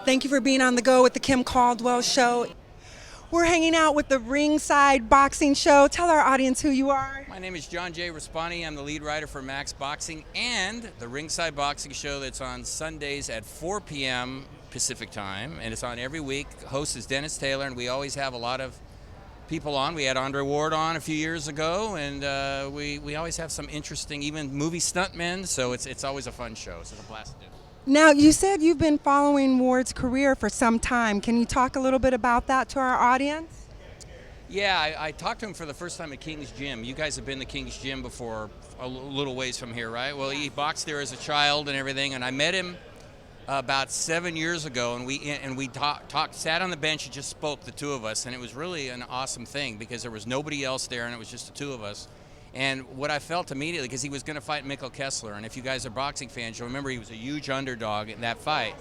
Thank you for being on the go with the Kim Caldwell Show. We're hanging out with the Ringside Boxing Show. Tell our audience who you are. My name is John Raspanti. I'm the lead writer for Max Boxing and the Ringside Boxing Show that's on Sundays at 4 p.m. Pacific Time, and it's on every week. Host is Dennis Taylor, and we always have a lot of people on. We had Andre Ward on a few years ago, and we always have some interesting, even movie stuntmen, so it's always a fun show. So it's a blast to do. Now, you said you've been following Ward's career for some time. Can you talk a little bit about that to our audience? Yeah, I talked to him for the first time at King's Gym. You guys have been to King's Gym before, a little ways from here, right? Well, he boxed there as a child and everything, and I met him about 7 years ago, and we sat on the bench and just spoke, the two of us, and it was really an awesome thing because there was nobody else there, and it was just the two of us. And what I felt immediately, because he was going to fight Mikkel Kessler, and if you guys are boxing fans, you'll remember he was a huge underdog in that fight.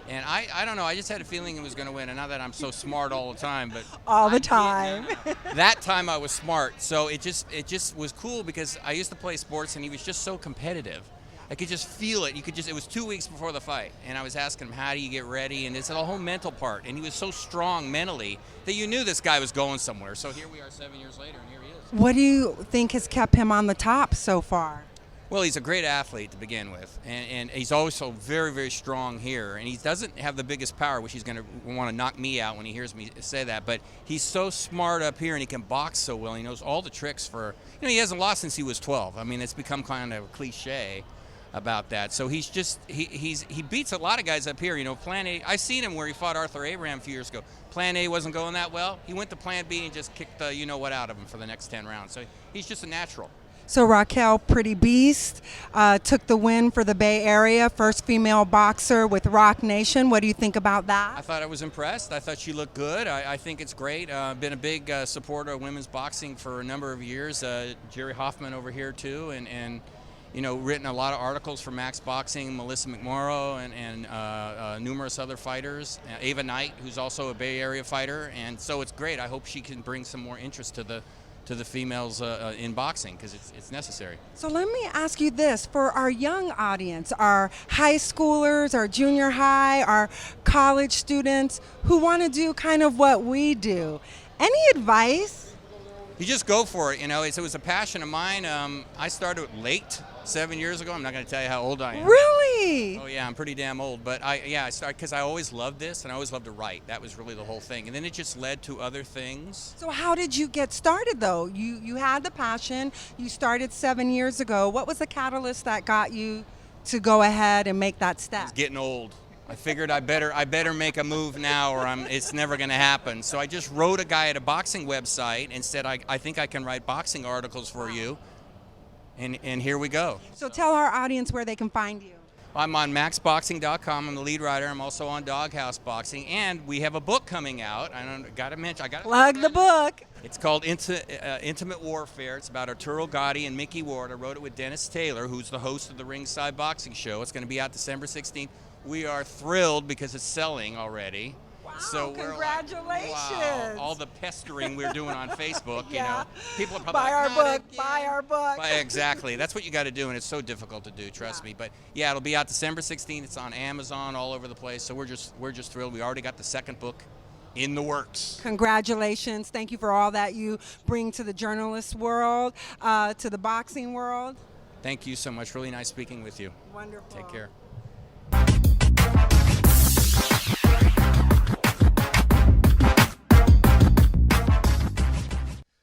And I don't know, I just had a feeling he was going to win, and not that I'm so smart all the time, but all the time. That time I was smart, so it just was cool because I used to play sports, and he was just so competitive. I could just feel it. It was 2 weeks before the fight, and I was asking him, how do you get ready? And it's the whole mental part, and he was so strong mentally that you knew this guy was going somewhere. So here we are 7 years later, and here he is. What do you think has kept him on the top so far? Well, he's a great athlete to begin with, and he's also very, very strong here. And he doesn't have the biggest power, which he's going to want to knock me out when he hears me say that. But he's so smart up here, and he can box so well. He knows all the tricks for, he hasn't lost since he was 12. I mean, it's become kind of a cliche about that. So he's just, he beats a lot of guys up here. Plan A, I seen him where he fought Arthur Abraham a few years ago. Plan A wasn't going that well. He went to Plan B and just kicked the you-know-what out of him for the next 10 rounds. So he's just a natural. So Raquel Pretty Beast took the win for the Bay Area, first female boxer with Rock Nation. What do you think about that? I thought I was impressed. I thought she looked good. I think it's great. I've been a big supporter of women's boxing for a number of years. Jerry Hoffman over here too, and written a lot of articles for Max Boxing, Melissa McMorrow, and numerous other fighters. Ava Knight, who's also a Bay Area fighter, and so it's great. I hope she can bring some more interest to the females in boxing, because it's necessary. So let me ask you this, for our young audience, our high schoolers, our junior high, our college students who want to do kind of what we do, any advice? You just go for it. It was a passion of mine. I started late, 7 years ago. I'm not going to tell you how old I am. Really? Oh yeah, I'm pretty damn old. But I started because I always loved this, and I always loved to write. That was really the whole thing. And then it just led to other things. So how did you get started, though? You had the passion. You started 7 years ago. What was the catalyst that got you to go ahead and make that step? I was getting old. I figured I better make a move now, or it's never going to happen. So I just wrote a guy at a boxing website and said, I think I can write boxing articles for you. And here we go. So tell our audience where they can find you. I'm on maxboxing.com. I'm the lead writer. I'm also on Doghouse Boxing, and we have a book coming out. Plug the book. It's called Intimate Warfare. It's about Arturo Gatti and Mickey Ward. I wrote it with Dennis Taylor, who's the host of the Ringside Boxing Show. It's going to be out December 16th. We are thrilled because it's selling already. Wow, so congratulations. Wow, all the pestering we're doing on Facebook, yeah. People are probably buy our book, buy our book. Exactly. That's what you got to do, and it's so difficult to do, trust me. But yeah, it'll be out December 16th. It's on Amazon, all over the place. So we're just thrilled. We already got the second book in the works. Congratulations. Thank you for all that you bring to the journalist world, to the boxing world. Thank you so much. Really nice speaking with you. Wonderful. Take care.